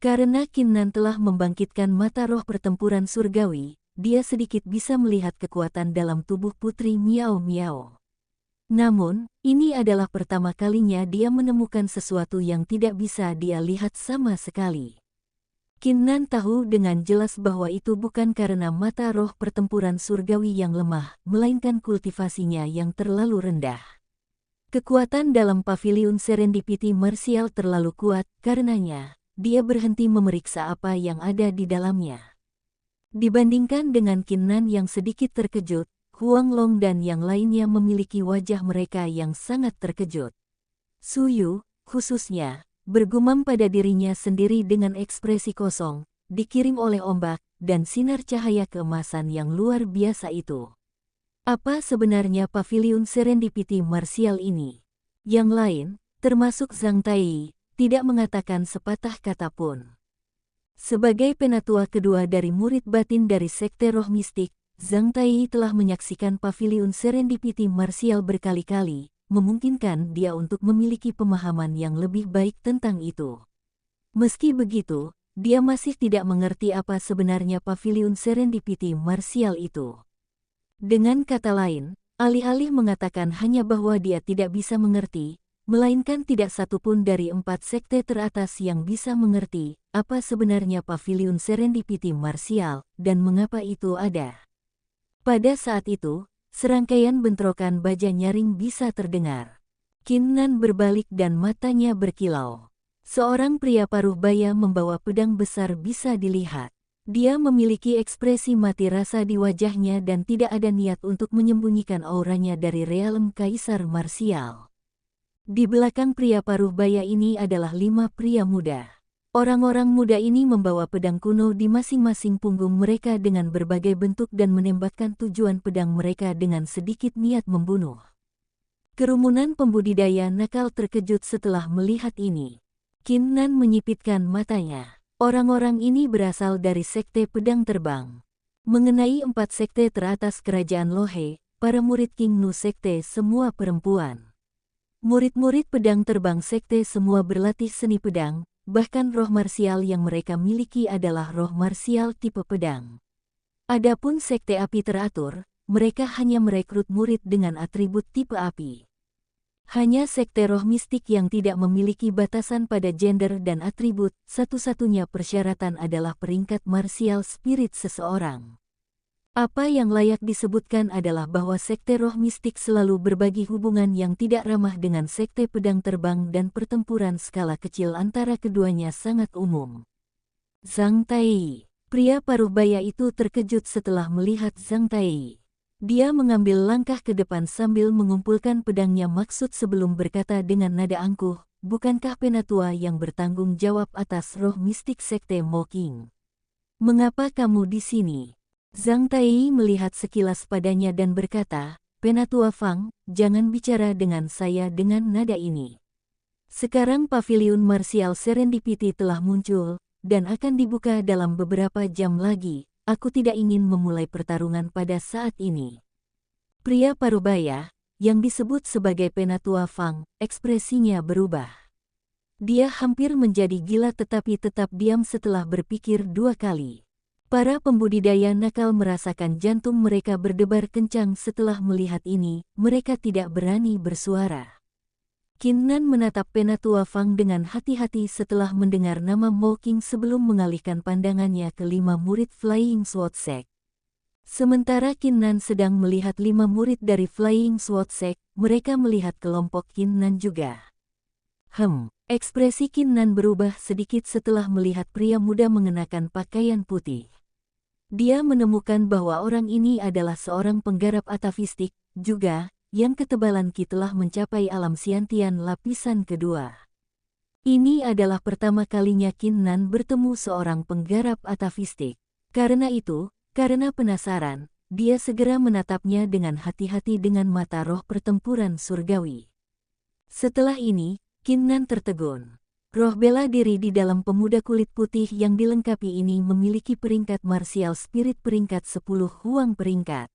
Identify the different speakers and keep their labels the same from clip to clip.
Speaker 1: Karena Kinnan telah membangkitkan mata roh pertempuran surgawi, dia sedikit bisa melihat kekuatan dalam tubuh Putri Miao Miao. Namun, ini adalah pertama kalinya dia menemukan sesuatu yang tidak bisa dia lihat sama sekali. Kinnan tahu dengan jelas bahwa itu bukan karena mata roh pertempuran surgawi yang lemah, melainkan kultivasinya yang terlalu rendah. Kekuatan dalam paviliun serendipity martial terlalu kuat, karenanya dia berhenti memeriksa apa yang ada di dalamnya. Dibandingkan dengan Kinnan yang sedikit terkejut, Huang Long dan yang lainnya memiliki wajah mereka yang sangat terkejut. Suyu, khususnya, bergumam pada dirinya sendiri dengan ekspresi kosong, dikirim oleh ombak, dan sinar cahaya keemasan yang luar biasa itu. Apa sebenarnya paviliun serendipity martial ini? Yang lain, termasuk Zhang Tai, tidak mengatakan sepatah kata pun. Sebagai penatua kedua dari murid batin dari Sekte Roh Mistik, Zhang Tai telah menyaksikan paviliun serendipity martial berkali-kali, memungkinkan dia untuk memiliki pemahaman yang lebih baik tentang itu. Meski begitu, dia masih tidak mengerti apa sebenarnya paviliun serendipity martial itu. Dengan kata lain, alih-alih mengatakan hanya bahwa dia tidak bisa mengerti, melainkan tidak satupun dari 4 sekte teratas yang bisa mengerti apa sebenarnya paviliun serendipity martial dan mengapa itu ada. Pada saat itu, serangkaian bentrokan baja nyaring bisa terdengar. Kinnan berbalik dan matanya berkilau. Seorang pria paruh baya membawa pedang besar bisa dilihat. Dia memiliki ekspresi mati rasa di wajahnya dan tidak ada niat untuk menyembunyikan auranya dari realem kaisar marsial. Di belakang pria paruh baya ini adalah 5 pria muda. Orang-orang muda ini membawa pedang kuno di masing-masing punggung mereka dengan berbagai bentuk dan menembakkan tujuan pedang mereka dengan sedikit niat membunuh. Kerumunan pembudidaya nakal terkejut setelah melihat ini. Kinnan menyipitkan matanya. Orang-orang ini berasal dari Sekte Pedang Terbang. Mengenai 4 sekte teratas kerajaan Lohe, para murid King Nu Sekte semua perempuan. Murid-murid pedang terbang sekte semua berlatih seni pedang, bahkan roh marsial yang mereka miliki adalah roh marsial tipe pedang. Adapun sekte api teratur, mereka hanya merekrut murid dengan atribut tipe api. Hanya sekte roh mistik yang tidak memiliki batasan pada gender dan atribut, satu-satunya persyaratan adalah peringkat martial spirit seseorang. Apa yang layak disebutkan adalah bahwa sekte roh mistik selalu berbagi hubungan yang tidak ramah dengan sekte pedang terbang dan pertempuran skala kecil antara keduanya sangat umum. Zhang Tai, pria paruh baya itu terkejut setelah melihat Zhang Tai. Dia mengambil langkah ke depan sambil mengumpulkan pedangnya maksud sebelum berkata dengan nada angkuh, bukankah penatua yang bertanggung jawab atas roh mistik sekte Mo King? Mengapa kamu di sini? Zhang Tai melihat sekilas padanya dan berkata, Penatua Fang, jangan bicara dengan saya dengan nada ini. Sekarang paviliun martial serendipity telah muncul, dan akan dibuka dalam beberapa jam lagi. Aku tidak ingin memulai pertarungan pada saat ini. Pria parubaya, yang disebut sebagai Penatua Fang, ekspresinya berubah. Dia hampir menjadi gila tetapi tetap diam setelah berpikir 2 kali. Para pembudidaya nakal merasakan jantung mereka berdebar kencang setelah melihat ini, mereka tidak berani bersuara. Kinnan menatap Penatua Fang dengan hati-hati setelah mendengar nama Mo King sebelum mengalihkan pandangannya ke 5 murid Flying Sword Sect. Sementara Kinnan sedang melihat 5 murid dari Flying Sword Sect, mereka melihat kelompok Kinnan juga. Ekspresi Kinnan berubah sedikit setelah melihat pria muda mengenakan pakaian putih. Dia menemukan bahwa orang ini adalah seorang penggarap atavistik, juga, yang ketebalan Ki telah mencapai alam siantian lapisan kedua. Ini adalah pertama kalinya Kinnan bertemu seorang penggarap atavistik. Karena itu, karena penasaran, dia segera menatapnya dengan hati-hati dengan mata roh pertempuran surgawi. Setelah ini, Kinnan tertegun. Roh bela diri di dalam pemuda kulit putih yang dilengkapi ini memiliki peringkat martial spirit peringkat 10 Huang peringkat.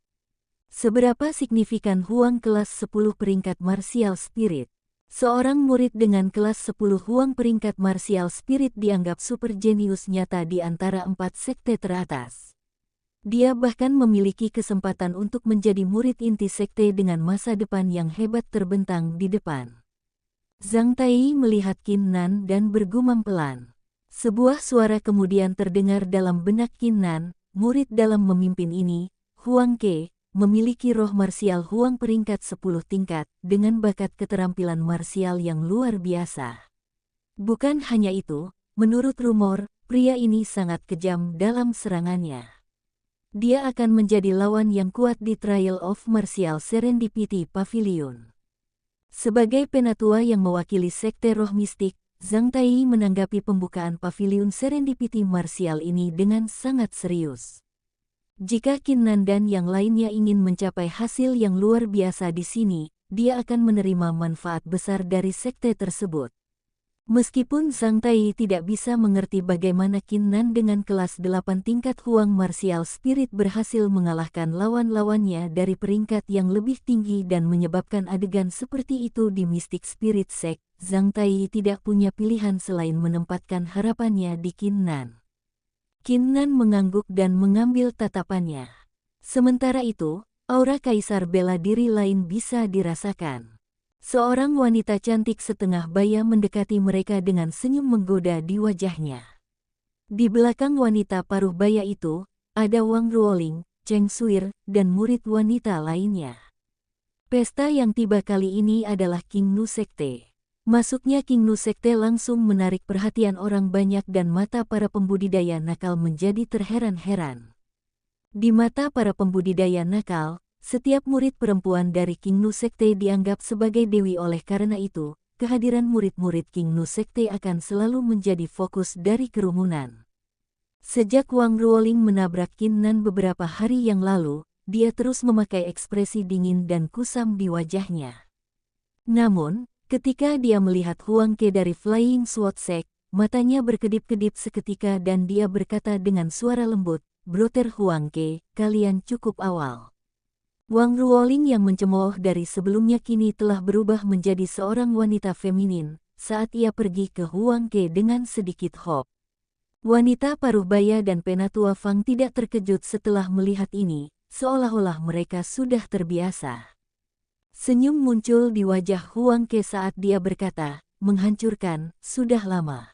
Speaker 1: Seberapa signifikan Huang kelas 10 peringkat martial spirit? Seorang murid dengan kelas 10 Huang peringkat martial spirit dianggap super jenius nyata di antara 4 sekte teratas. Dia bahkan memiliki kesempatan untuk menjadi murid inti sekte dengan masa depan yang hebat terbentang di depan. Zhang Tai melihat Qin Nan dan bergumam pelan. Sebuah suara kemudian terdengar dalam benak Qin Nan, murid dalam memimpin ini, Huang Ke, memiliki roh marsial Huang peringkat 10 tingkat, dengan bakat keterampilan marsial yang luar biasa. Bukan hanya itu, menurut rumor, pria ini sangat kejam dalam serangannya. Dia akan menjadi lawan yang kuat di Trial of Martial Serendipity Pavilion. Sebagai penatua yang mewakili sekte roh mistik, Zhang Tai menanggapi pembukaan Pavilion Serendipity Martial ini dengan sangat serius. Jika Qin Nan dan yang lainnya ingin mencapai hasil yang luar biasa di sini, dia akan menerima manfaat besar dari sekte tersebut. Meskipun Zhang Tai tidak bisa mengerti bagaimana Qin Nan dengan kelas 8 tingkat Huang Martial Spirit berhasil mengalahkan lawan-lawannya dari peringkat yang lebih tinggi dan menyebabkan adegan seperti itu di Mystic Spirit Sect, Zhang Tai tidak punya pilihan selain menempatkan harapannya di Qin Nan. Qin Nan mengangguk dan mengambil tatapannya. Sementara itu, aura kaisar bela diri lain bisa dirasakan. Seorang wanita cantik setengah baya mendekati mereka dengan senyum menggoda di wajahnya. Di belakang wanita paruh baya itu, ada Wang Ruoling, Cheng Suir, dan murid wanita lainnya. Pesta yang tiba kali ini adalah King Nu Sekte. Masuknya King Nu Sekte langsung menarik perhatian orang banyak dan mata para pembudidaya nakal menjadi terheran-heran. Di mata para pembudidaya nakal, setiap murid perempuan dari King Nu Sekte dianggap sebagai dewi. Oleh karena itu, kehadiran murid-murid King Nu Sekte akan selalu menjadi fokus dari kerumunan. Sejak Wang Ruoling menabrak Qin Nan beberapa hari yang lalu, dia terus memakai ekspresi dingin dan kusam di wajahnya. Namun, ketika dia melihat Huang Ke dari Flying Sword Sect, matanya berkedip-kedip seketika dan dia berkata dengan suara lembut, "Brother Huang Ke, kalian cukup awal." Wang Ruoling yang mencemooh dari sebelumnya kini telah berubah menjadi seorang wanita feminin, saat ia pergi ke Huang Ke dengan sedikit hop. Wanita paruh baya dan penatua Fang tidak terkejut setelah melihat ini, seolah-olah mereka sudah terbiasa. Senyum muncul di wajah Huang Ke saat dia berkata, "Menghancurkan, sudah lama.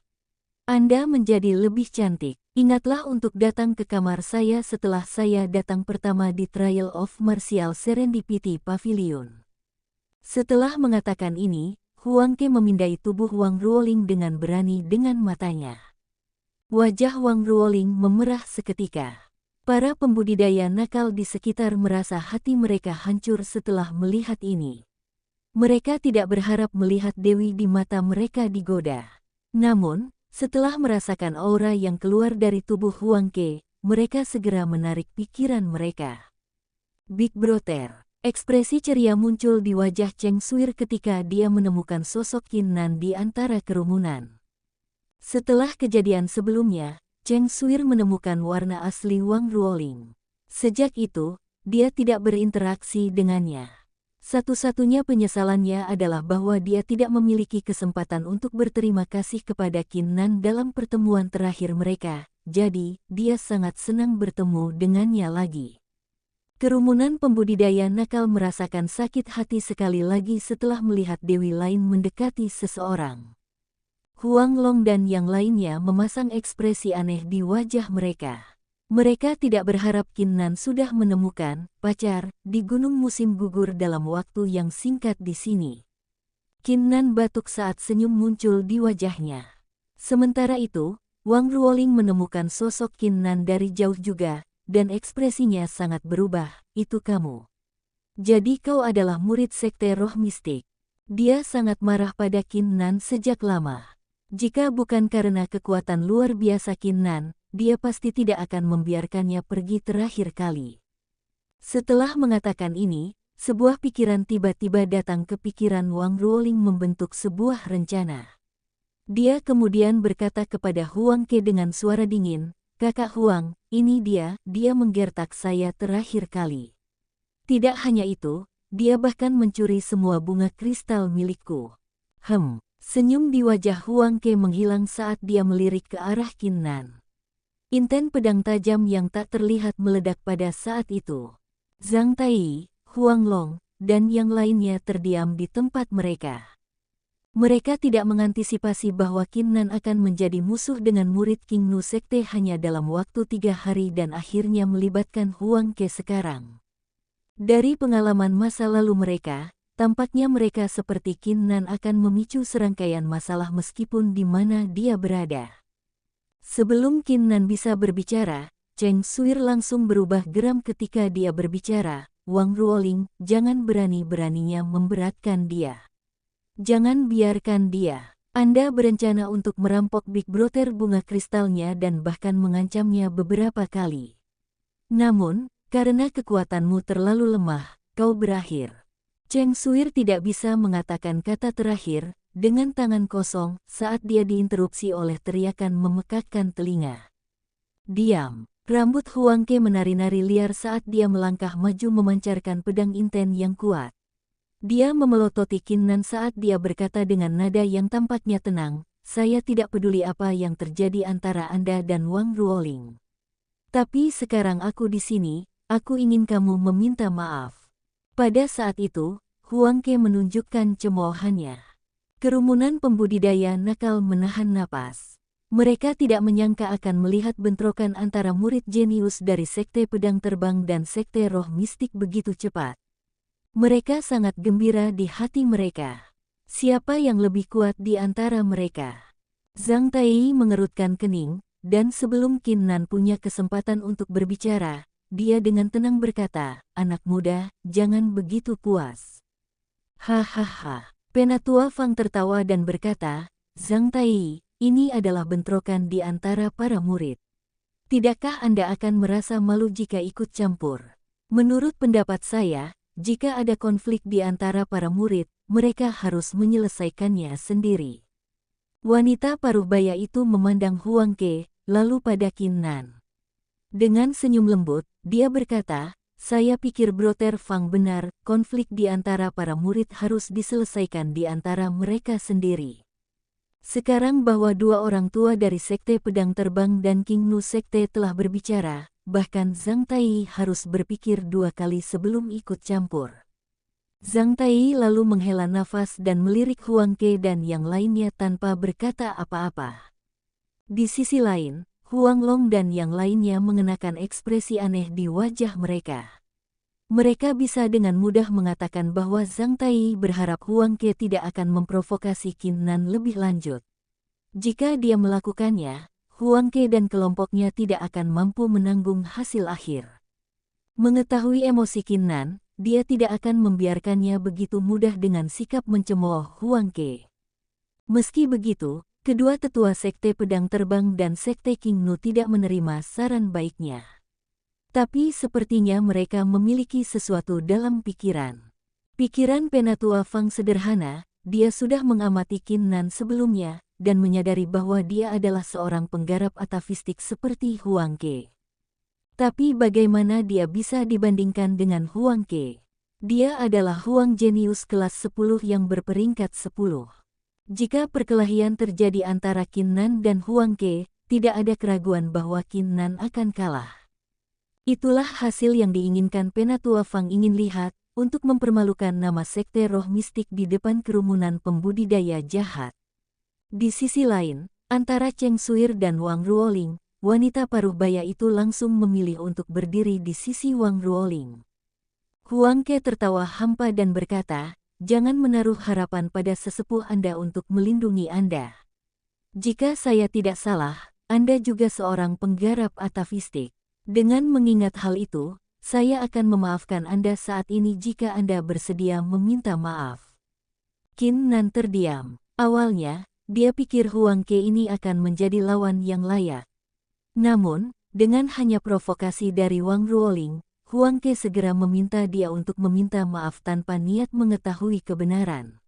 Speaker 1: Anda menjadi lebih cantik. Ingatlah untuk datang ke kamar saya setelah saya datang pertama di Trial of Martial Serendipity Pavilion." Setelah mengatakan ini, Huang Ke memindai tubuh Wang Ruoling dengan berani dengan matanya. Wajah Wang Ruoling memerah seketika. Para pembudidaya nakal di sekitar merasa hati mereka hancur setelah melihat ini. Mereka tidak berharap melihat Dewi di mata mereka digoda. Namun, setelah merasakan aura yang keluar dari tubuh Huang Ke, mereka segera menarik pikiran mereka. Big Brother, ekspresi ceria muncul di wajah Cheng Suir ketika dia menemukan sosok Qin Nan di antara kerumunan. Setelah kejadian sebelumnya, Cheng Suir menemukan warna asli Wang Ruoling. Sejak itu, dia tidak berinteraksi dengannya. Satu-satunya penyesalannya adalah bahwa dia tidak memiliki kesempatan untuk berterima kasih kepada Qin Nan dalam pertemuan terakhir mereka, jadi dia sangat senang bertemu dengannya lagi. Kerumunan pembudidaya nakal merasakan sakit hati sekali lagi setelah melihat dewi lain mendekati seseorang. Huang Long dan yang lainnya memasang ekspresi aneh di wajah mereka. Mereka tidak berharap Qin Nan sudah menemukan pacar di gunung musim gugur dalam waktu yang singkat di sini. Qin Nan batuk saat senyum muncul di wajahnya. Sementara itu, Wang Ruoling menemukan sosok Qin Nan dari jauh juga, dan ekspresinya sangat berubah. "Itu kamu. Jadi kau adalah murid sekte roh mistik." Dia sangat marah pada Qin Nan sejak lama. Jika bukan karena kekuatan luar biasa Qin Nan, dia pasti tidak akan membiarkannya pergi terakhir kali. Setelah mengatakan ini, sebuah pikiran tiba-tiba datang ke pikiran Wang Ruoling membentuk sebuah rencana. Dia kemudian berkata kepada Huang Ke dengan suara dingin, "Kakak Huang, ini dia menggertak saya terakhir kali. Tidak hanya itu, dia bahkan mencuri semua bunga kristal milikku." Senyum di wajah Huang Ke menghilang saat dia melirik ke arah Qin Nan. Inten pedang tajam yang tak terlihat meledak pada saat itu. Zhang Tai, Huang Long, dan yang lainnya terdiam di tempat mereka. Mereka tidak mengantisipasi bahwa Qin Nan akan menjadi musuh dengan murid King Nu Sekte hanya dalam waktu 3 hari dan akhirnya melibatkan Huang Ke sekarang. Dari pengalaman masa lalu mereka, tampaknya mereka seperti Qin Nan akan memicu serangkaian masalah meskipun di mana dia berada. Sebelum Qin Nan bisa berbicara, Cheng Suir langsung berubah geram ketika dia berbicara. Wang Ruoling, jangan berani-beraninya memberatkan dia. Jangan biarkan dia. Anda berencana untuk merampok Big Brother bunga kristalnya dan bahkan mengancamnya beberapa kali. Namun, karena kekuatanmu terlalu lemah, kau berakhir. Cheng Suir tidak bisa mengatakan kata terakhir, dengan tangan kosong, saat dia diinterupsi oleh teriakan memekakkan telinga. Diam. Rambut Huang Ke menari-nari liar saat dia melangkah maju memancarkan pedang inten yang kuat. Dia memelototi Qin Nan saat dia berkata dengan nada yang tampaknya tenang, saya tidak peduli apa yang terjadi antara Anda dan Wang Ruoling. Tapi sekarang aku di sini, aku ingin kamu meminta maaf. Pada saat itu, Huang Ke menunjukkan cemoohannya. Kerumunan pembudidaya nakal menahan napas. Mereka tidak menyangka akan melihat bentrokan antara murid jenius dari Sekte Pedang Terbang dan Sekte Roh Mistik begitu cepat. Mereka sangat gembira di hati mereka. Siapa yang lebih kuat di antara mereka? Zhang Tai mengerutkan kening, dan sebelum Qin Nan punya kesempatan untuk berbicara, dia dengan tenang berkata, anak muda, jangan begitu puas. Hahaha. Penatua Fang tertawa dan berkata, Zhang Tai, ini adalah bentrokan di antara para murid. Tidakkah Anda akan merasa malu jika ikut campur? Menurut pendapat saya, jika ada konflik di antara para murid, mereka harus menyelesaikannya sendiri. Wanita paruh baya itu memandang Huang Ke, lalu pada Qin Nan. Dengan senyum lembut, dia berkata, saya pikir Brother Fang benar, konflik di antara para murid harus diselesaikan di antara mereka sendiri. Sekarang bahwa dua orang tua dari Sekte Pedang Terbang dan King Nu Sekte telah berbicara, bahkan Zhang Tai harus berpikir 2 kali sebelum ikut campur. Zhang Tai lalu menghela nafas dan melirik Huang Ke dan yang lainnya tanpa berkata apa-apa. Di sisi lain, Huang Long dan yang lainnya mengenakan ekspresi aneh di wajah mereka. Mereka bisa dengan mudah mengatakan bahwa Zhang Tai berharap Huang Ke tidak akan memprovokasi Qin Nan lebih lanjut. Jika dia melakukannya, Huang Ke dan kelompoknya tidak akan mampu menanggung hasil akhir. Mengetahui emosi Qin Nan, dia tidak akan membiarkannya begitu mudah dengan sikap mencemooh Huang Ke. Meski begitu, kedua tetua Sekte Pedang Terbang dan Sekte King Nu tidak menerima saran baiknya. Tapi sepertinya mereka memiliki sesuatu dalam pikiran. Pikiran Penatua Fang sederhana, dia sudah mengamati Qin Nan sebelumnya, dan menyadari bahwa dia adalah seorang penggarap atafistik seperti Huang Ke. Tapi bagaimana dia bisa dibandingkan dengan Huang Ke? Dia adalah Huang Jenius kelas 10 yang berperingkat 10. Jika perkelahian terjadi antara Qin Nan dan Huang Ke, tidak ada keraguan bahwa Qin Nan akan kalah. Itulah hasil yang diinginkan Penatua Fang ingin lihat, untuk mempermalukan nama Sekte Roh Mistik di depan kerumunan pembudidaya jahat. Di sisi lain, antara Cheng Suir dan Wang Ruoling, wanita paruh baya itu langsung memilih untuk berdiri di sisi Wang Ruoling. Huang Ke tertawa hampa dan berkata, jangan menaruh harapan pada sesepuh Anda untuk melindungi Anda. Jika saya tidak salah, Anda juga seorang penggarap atafistik. Dengan mengingat hal itu, saya akan memaafkan Anda saat ini jika Anda bersedia meminta maaf. Qin Nan terdiam. Awalnya, dia pikir Huang Ke ini akan menjadi lawan yang layak. Namun, dengan hanya provokasi dari Wang Ruoling, Huang Ke segera meminta dia untuk meminta maaf tanpa niat mengetahui kebenaran.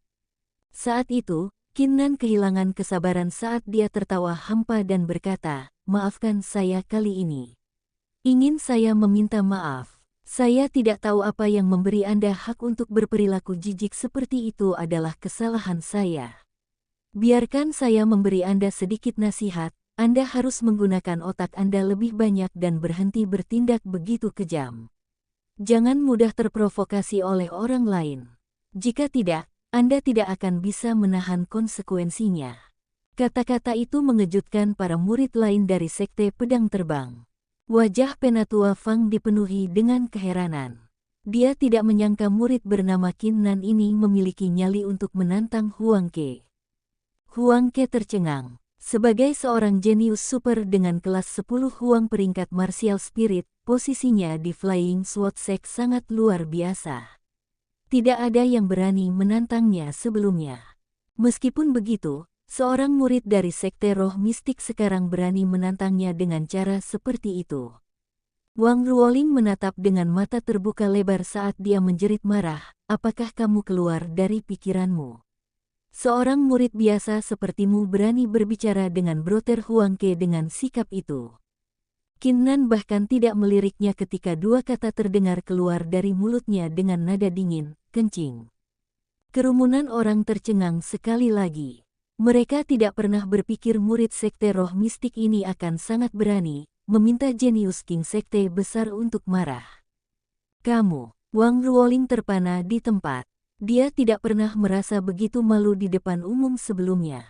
Speaker 1: Saat itu, Qin Nan kehilangan kesabaran saat dia tertawa hampa dan berkata, maafkan saya kali ini. Ingin saya meminta maaf. Saya tidak tahu apa yang memberi Anda hak untuk berperilaku jijik seperti itu adalah kesalahan saya. Biarkan saya memberi Anda sedikit nasihat, Anda harus menggunakan otak Anda lebih banyak dan berhenti bertindak begitu kejam. Jangan mudah terprovokasi oleh orang lain. Jika tidak, Anda tidak akan bisa menahan konsekuensinya. Kata-kata itu mengejutkan para murid lain dari Sekte Pedang Terbang. Wajah Penatua Fang dipenuhi dengan keheranan. Dia tidak menyangka murid bernama Qin Nan ini memiliki nyali untuk menantang Huang Ke. Huang Ke tercengang. Sebagai seorang jenius super dengan kelas 10 Huang peringkat martial spirit, posisinya di Flying Sword Sect sangat luar biasa. Tidak ada yang berani menantangnya sebelumnya. Meskipun begitu, seorang murid dari Sekte Roh Mistik sekarang berani menantangnya dengan cara seperti itu. Wang Ruoling menatap dengan mata terbuka lebar saat dia menjerit marah, "Apakah kamu keluar dari pikiranmu? Seorang murid biasa sepertimu berani berbicara dengan Brother Huang Ke dengan sikap itu." Qin Nan bahkan tidak meliriknya ketika dua kata terdengar keluar dari mulutnya dengan nada dingin, kencing. Kerumunan orang tercengang sekali lagi. Mereka tidak pernah berpikir murid Sekte Roh Mistik ini akan sangat berani, meminta jenius King Sekte besar untuk marah. "Kamu," Wang Ruoling terpana di tempat. Dia tidak pernah merasa begitu malu di depan umum sebelumnya.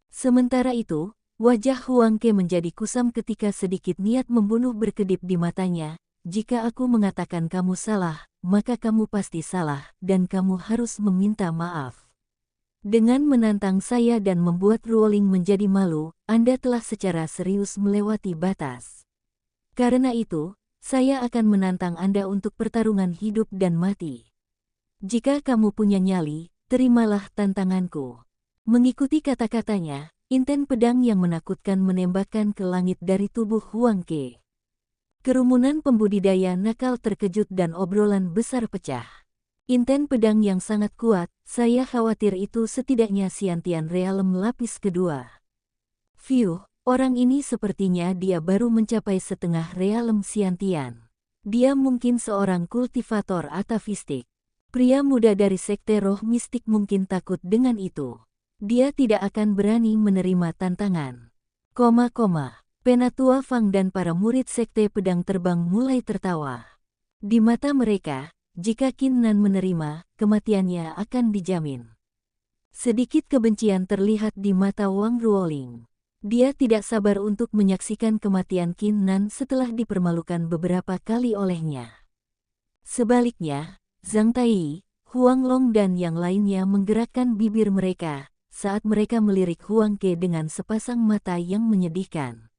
Speaker 1: Sementara itu, wajah Huang Ke menjadi kusam ketika sedikit niat membunuh berkedip di matanya. "Jika aku mengatakan kamu salah, maka kamu pasti salah, dan kamu harus meminta maaf. Dengan menantang saya dan membuat Ruoling menjadi malu, Anda telah secara serius melewati batas. Karena itu, saya akan menantang Anda untuk pertarungan hidup dan mati. Jika kamu punya nyali, terimalah tantanganku." Mengikuti kata-katanya, inten pedang yang menakutkan menembakkan ke langit dari tubuh Huang Ke. Kerumunan pembudidaya nakal terkejut dan obrolan besar pecah. Inten pedang yang sangat kuat, saya khawatir itu setidaknya Xiantian Realem lapis kedua. Fiuh, orang ini sepertinya dia baru mencapai setengah Realem Xiantian. Dia mungkin seorang kultivator atavistik. Pria muda dari Sekte Roh Mistik mungkin takut dengan itu. Dia tidak akan berani menerima tantangan. Penatua Fang dan para murid Sekte Pedang Terbang mulai tertawa. Di mata mereka, jika Qin Nan menerima, kematiannya akan dijamin. Sedikit kebencian terlihat di mata Wang Ruoling. Dia tidak sabar untuk menyaksikan kematian Qin Nan setelah dipermalukan beberapa kali olehnya. Sebaliknya, Zhang Tai, Huang Long dan yang lainnya menggerakkan bibir mereka saat mereka melirik Huang Ke dengan sepasang mata yang menyedihkan.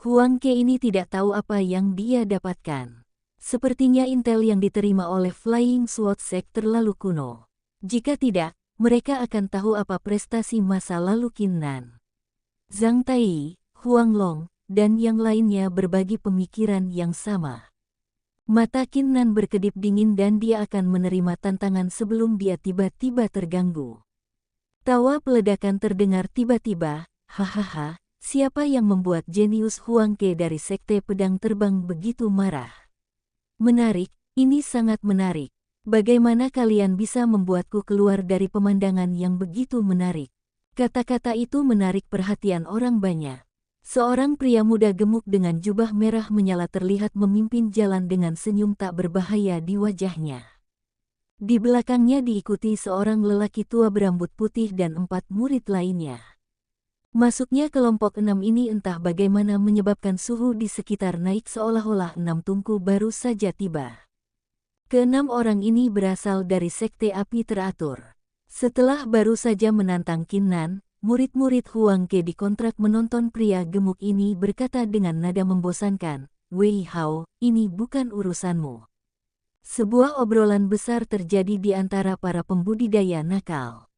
Speaker 1: Huang Ke ini tidak tahu apa yang dia dapatkan. Sepertinya intel yang diterima oleh Flying Sword Sect terlalu kuno. Jika tidak, mereka akan tahu apa prestasi masa lalu Qin Nan. Zhang Tai, Huang Long, dan yang lainnya berbagi pemikiran yang sama. Mata Qin Nan berkedip dingin dan dia akan menerima tantangan sebelum dia tiba-tiba terganggu. Tawa peledakan terdengar tiba-tiba, "Hahaha, siapa yang membuat jenius Huang Ke dari Sekte Pedang Terbang begitu marah? Menarik, ini sangat menarik. Bagaimana kalian bisa membuatku keluar dari pemandangan yang begitu menarik?" Kata-kata itu menarik perhatian orang banyak. Seorang pria muda gemuk dengan jubah merah menyala terlihat memimpin jalan dengan senyum tak berbahaya di wajahnya. Di belakangnya diikuti seorang lelaki tua berambut putih dan 4 murid lainnya. Masuknya kelompok 6 ini entah bagaimana menyebabkan suhu di sekitar naik seolah-olah 6 tungku baru saja tiba. Ke-6 orang ini berasal dari Sekte Api Teratur. Setelah baru saja menantang Qin Nan, murid-murid Huang Ke dikontrak menonton pria gemuk ini berkata dengan nada membosankan, "Wei Hao, ini bukan urusanmu." Sebuah obrolan besar terjadi di antara para pembudidaya nakal.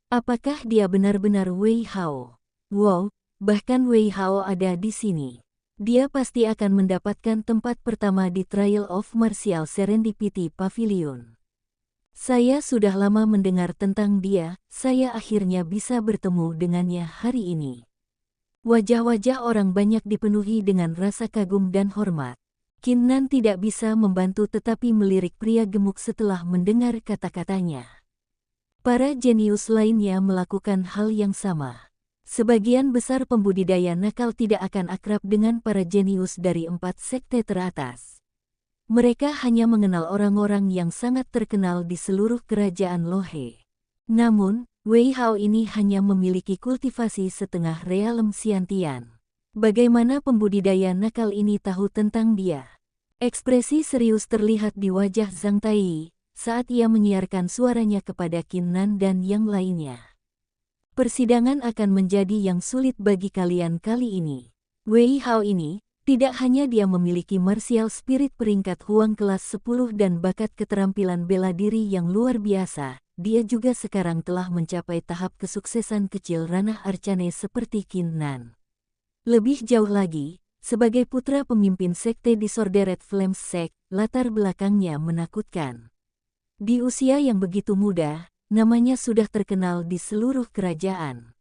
Speaker 1: Apakah dia benar-benar Wei Hao? Wow, bahkan Wei Hao ada di sini. Dia pasti akan mendapatkan tempat pertama di Trial of Martial Serendipity Pavilion. Saya sudah lama mendengar tentang dia, saya akhirnya bisa bertemu dengannya hari ini. Wajah-wajah orang banyak dipenuhi dengan rasa kagum dan hormat. Qin Nan tidak bisa membantu tetapi melirik pria gemuk setelah mendengar kata-katanya. Para jenius lainnya melakukan hal yang sama. Sebagian besar pembudidaya nakal tidak akan akrab dengan para jenius dari 4 sekte teratas. Mereka hanya mengenal orang-orang yang sangat terkenal di seluruh kerajaan Lohe. Namun, Wei Hao ini hanya memiliki kultivasi setengah realem Xiantian. Bagaimana pembudidaya nakal ini tahu tentang dia? Ekspresi serius terlihat di wajah Zhang Tai saat ia menyiarkan suaranya kepada Qin Nan dan yang lainnya. Persidangan akan menjadi yang sulit bagi kalian kali ini. Wei Hao ini, tidak hanya dia memiliki martial spirit peringkat Huang kelas 10 dan bakat keterampilan bela diri yang luar biasa, dia juga sekarang telah mencapai tahap kesuksesan kecil ranah arcane seperti Qin Nan. Lebih jauh lagi, sebagai putra pemimpin sekte Disordered Flames Sect, latar belakangnya menakutkan. Di usia yang begitu muda, namanya sudah terkenal di seluruh kerajaan.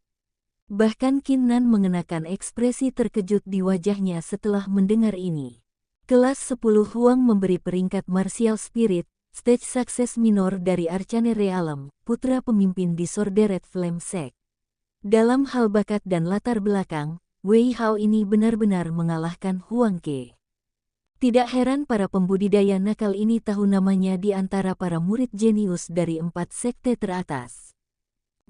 Speaker 1: Bahkan Qin Nan mengenakan ekspresi terkejut di wajahnya setelah mendengar ini. Kelas 10 Huang memberi peringkat martial spirit, stage sukses minor dari Arcane Realm, putra pemimpin Disordered Flame Sect. Dalam hal bakat dan latar belakang, Wei Hao ini benar-benar mengalahkan Huang Ke. Tidak heran para pembudidaya nakal ini tahu namanya di antara para murid jenius dari 4 sekte teratas.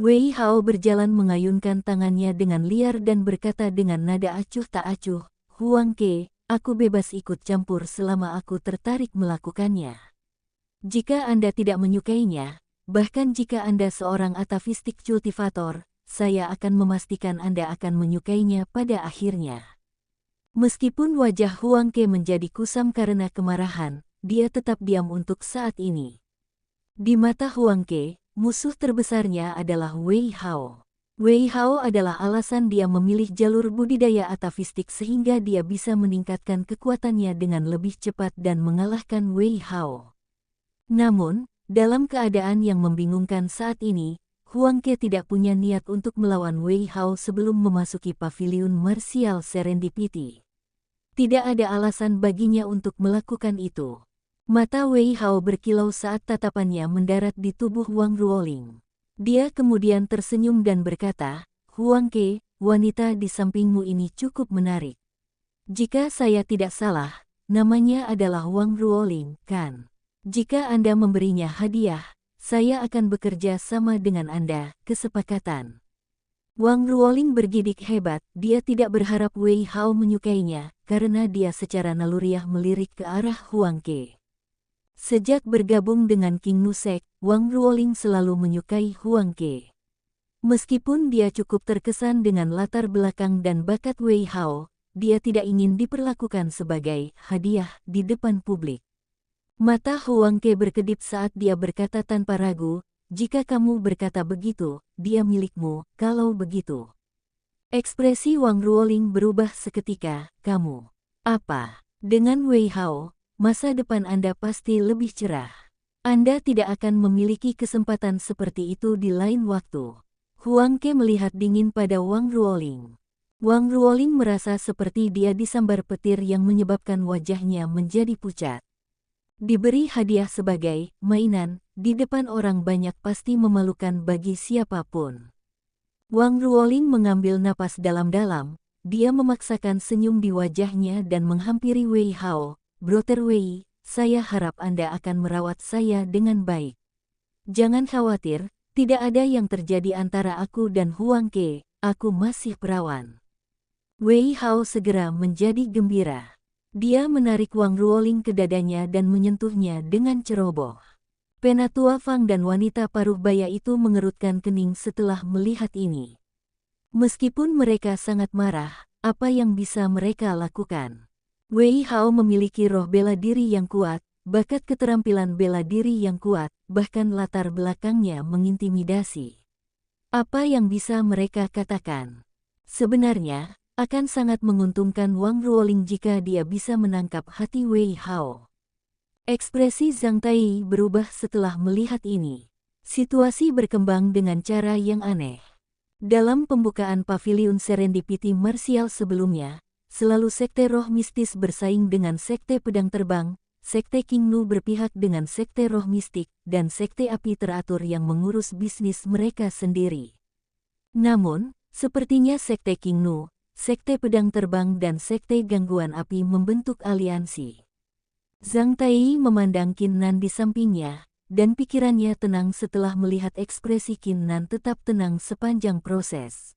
Speaker 1: Wei Hao berjalan mengayunkan tangannya dengan liar dan berkata dengan nada acuh tak acuh, "Huang Ke, aku bebas ikut campur selama aku tertarik melakukannya. Jika Anda tidak menyukainya, bahkan jika Anda seorang atavistik cultivator, saya akan memastikan Anda akan menyukainya pada akhirnya." Meskipun wajah Huang Ke menjadi kusam karena kemarahan, dia tetap diam untuk saat ini. Di mata Huang Ke, musuh terbesarnya adalah Wei Hao. Wei Hao adalah alasan dia memilih jalur budidaya atavistik sehingga dia bisa meningkatkan kekuatannya dengan lebih cepat dan mengalahkan Wei Hao. Namun, dalam keadaan yang membingungkan saat ini, Huang Ke tidak punya niat untuk melawan Wei Hao sebelum memasuki paviliun martial serendipity. Tidak ada alasan baginya untuk melakukan itu. Mata Wei Hao berkilau saat tatapannya mendarat di tubuh Wang Ruoling. Dia kemudian tersenyum dan berkata, "Huang Ke, wanita di sampingmu ini cukup menarik. Jika saya tidak salah, namanya adalah Wang Ruoling, kan? Jika Anda memberinya hadiah, saya akan bekerja sama dengan Anda." Kesepakatan. Wang Ruoling bergidik hebat, dia tidak berharap Wei Hao menyukainya, karena dia secara naluriah melirik ke arah Huang Ke. Sejak bergabung dengan King Nusek, Wang Ruoling selalu menyukai Huang Ke. Meskipun dia cukup terkesan dengan latar belakang dan bakat Wei Hao, dia tidak ingin diperlakukan sebagai hadiah di depan publik. Mata Huang Ke berkedip saat dia berkata tanpa ragu, "Jika kamu berkata begitu, dia milikmu, kalau begitu." Ekspresi Wang Ruoling berubah seketika, "Kamu apa? Dengan Wei Hao, masa depan Anda pasti lebih cerah. Anda tidak akan memiliki kesempatan seperti itu di lain waktu." Huang Ke melihat dingin pada Wang Ruoling. Wang Ruoling merasa seperti dia disambar petir yang menyebabkan wajahnya menjadi pucat. Diberi hadiah sebagai mainan, di depan orang banyak pasti memalukan bagi siapapun. Wang Ruoling mengambil napas dalam-dalam, dia memaksakan senyum di wajahnya dan menghampiri Wei Hao. "Brother Wei, saya harap Anda akan merawat saya dengan baik. Jangan khawatir, tidak ada yang terjadi antara aku dan Huang Ke, aku masih perawan." Wei Hao segera menjadi gembira. Dia menarik Wang Ruoling ke dadanya dan menyentuhnya dengan ceroboh. Penatua Fang dan wanita paruh baya itu mengerutkan kening setelah melihat ini. Meskipun mereka sangat marah, apa yang bisa mereka lakukan? Wei Hao memiliki roh bela diri yang kuat, bakat keterampilan bela diri yang kuat, bahkan latar belakangnya mengintimidasi. Apa yang bisa mereka katakan? Sebenarnya, akan sangat menguntungkan Wang Ruoling jika dia bisa menangkap hati Wei Hao. Ekspresi Zhang Tai berubah setelah melihat ini. Situasi berkembang dengan cara yang aneh. Dalam pembukaan paviliun serendipity martial sebelumnya, selalu sekte roh mistis bersaing dengan sekte pedang terbang, Sekte Qingnu berpihak dengan Sekte Roh Mistik dan Sekte Api Teratur yang mengurus bisnis mereka sendiri. Namun, sepertinya Sekte Qingnu, Sekte Pedang Terbang dan Sekte Gangguan Api membentuk aliansi. Zhang Tai memandang Qin Nan di sampingnya, dan pikirannya tenang setelah melihat ekspresi Qin Nan tetap tenang sepanjang proses.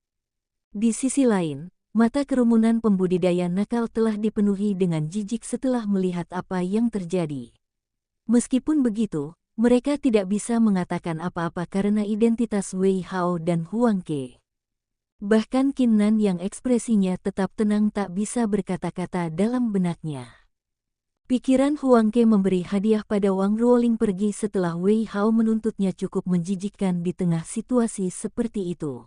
Speaker 1: Di sisi lain, mata kerumunan pembudidaya nakal telah dipenuhi dengan jijik setelah melihat apa yang terjadi. Meskipun begitu, mereka tidak bisa mengatakan apa-apa karena identitas Wei Hao dan Huang Ke. Bahkan Qin Nan yang ekspresinya tetap tenang tak bisa berkata-kata dalam benaknya. Pikiran Huang Ke memberi hadiah pada Wang Ruoling pergi setelah Wei Hao menuntutnya cukup menjijikkan di tengah situasi seperti itu.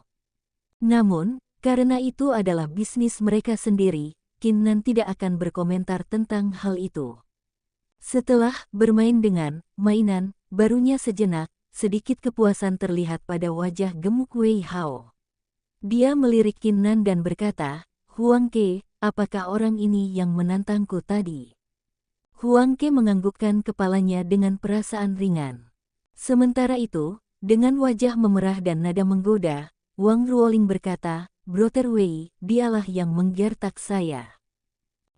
Speaker 1: Namun, karena itu adalah bisnis mereka sendiri, Qin Nan tidak akan berkomentar tentang hal itu. Setelah bermain dengan mainan barunya sejenak, sedikit kepuasan terlihat pada wajah gemuk Wei Hao. Dia melirik Qin Nan dan berkata, "Huang Ke, apakah orang ini yang menantangku tadi?" Huang Ke menganggukkan kepalanya dengan perasaan ringan. Sementara itu, dengan wajah memerah dan nada menggoda, Wang Ruoling berkata, "Brother Wei, dialah yang menggertak saya."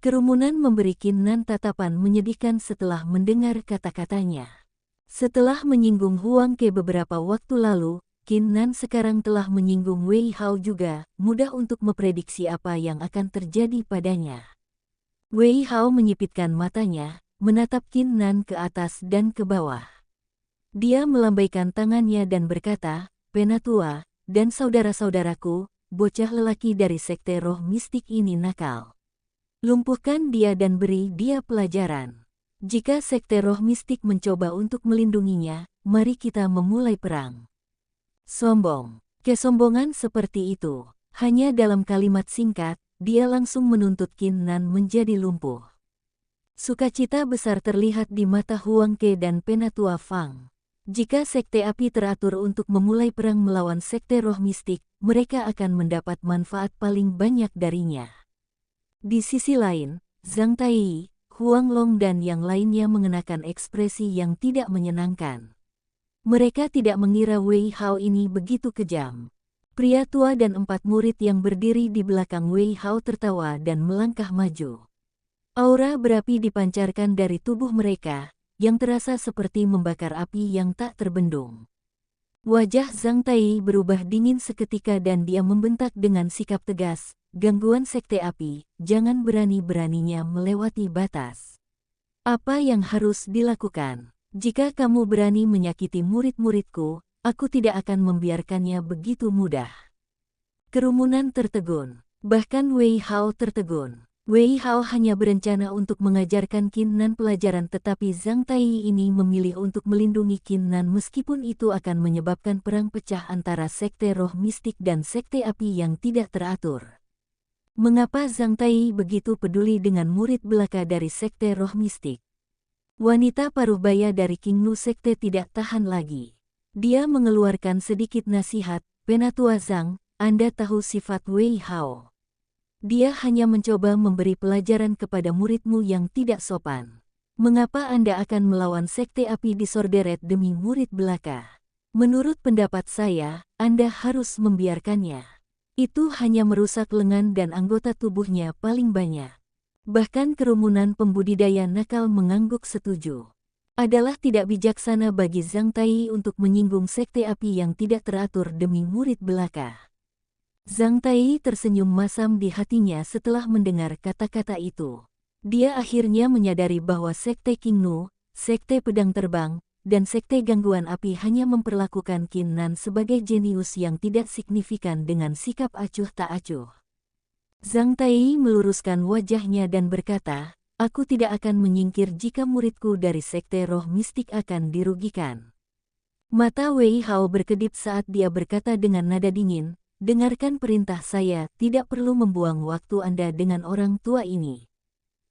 Speaker 1: Kerumunan memberi Qin Nan tatapan menyedihkan setelah mendengar kata-katanya. Setelah menyinggung Huang Ke beberapa waktu lalu, Qin Nan sekarang telah menyinggung Wei Hao juga, mudah untuk memprediksi apa yang akan terjadi padanya. Wei Hao menyipitkan matanya, menatap Qin Nan ke atas dan ke bawah. Dia melambaikan tangannya dan berkata, "Penatua dan saudara-saudaraku, bocah lelaki dari Sekte Roh Mistik ini nakal. Lumpuhkan dia dan beri dia pelajaran. Jika Sekte Roh Mistik mencoba untuk melindunginya, mari kita memulai perang." Sombong. Kesombongan seperti itu. Hanya dalam kalimat singkat, dia langsung menuntut Qin Nan menjadi lumpuh. Sukacita besar terlihat di mata Huang Ke dan Penatua Fang. Jika Sekte Api teratur untuk memulai perang melawan Sekte Roh Mistik, mereka akan mendapat manfaat paling banyak darinya. Di sisi lain, Zhang Tai, Huang Long dan yang lainnya mengenakan ekspresi yang tidak menyenangkan. Mereka tidak mengira Wei Hao ini begitu kejam. Pria tua dan 4 murid yang berdiri di belakang Wei Hao tertawa dan melangkah maju. Aura berapi dipancarkan dari tubuh mereka, yang terasa seperti membakar api yang tak terbendung. Wajah Zhang Tai berubah dingin seketika dan dia membentak dengan sikap tegas, "Gangguan Sekte Api, jangan berani-beraninya melewati batas. Apa yang harus dilakukan? Jika kamu berani menyakiti murid-muridku, aku tidak akan membiarkannya begitu mudah." Kerumunan tertegun. Bahkan Wei Hao tertegun. Wei Hao hanya berencana untuk mengajarkan Qin Nan pelajaran tetapi Zhang Tai ini memilih untuk melindungi Qin Nan meskipun itu akan menyebabkan perang pecah antara Sekte Roh Mistik dan Sekte Api yang tidak teratur. Mengapa Zhang Tai begitu peduli dengan murid belaka dari Sekte Roh Mistik? Wanita paruh baya dari Qingnu Sekte tidak tahan lagi. Dia mengeluarkan sedikit nasihat, "Penatua Zhang, Anda tahu sifat Wei Hao. Dia hanya mencoba memberi pelajaran kepada muridmu yang tidak sopan. Mengapa Anda akan melawan Sekte Api disorderet demi murid belaka? Menurut pendapat saya, Anda harus membiarkannya. Itu hanya merusak lengan dan anggota tubuhnya paling banyak." Bahkan kerumunan pembudidaya nakal mengangguk setuju. Adalah tidak bijaksana bagi Zhang Tai untuk menyinggung Sekte Api yang tidak teratur demi murid belaka. Zhang Tai tersenyum masam di hatinya setelah mendengar kata-kata itu. Dia akhirnya menyadari bahwa Sekte Qingnu, Sekte Pedang Terbang, dan Sekte Gangguan Api hanya memperlakukan Qin Nan sebagai jenius yang tidak signifikan dengan sikap acuh tak acuh. Zhang Tai meluruskan wajahnya dan berkata, "Aku tidak akan menyingkir jika muridku dari Sekte Roh Mistik akan dirugikan." Mata Wei Hao berkedip saat dia berkata dengan nada dingin, "Dengarkan perintah saya, tidak perlu membuang waktu Anda dengan orang tua ini.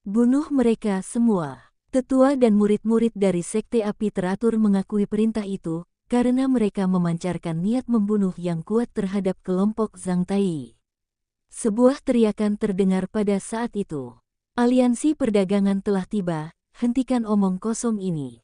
Speaker 1: Bunuh mereka semua." Tetua dan murid-murid dari Sekte Api teratur mengakui perintah itu, karena mereka memancarkan niat membunuh yang kuat terhadap kelompok Zhang Tai. Sebuah teriakan terdengar pada saat itu. Aliansi perdagangan telah tiba, hentikan omong kosong ini.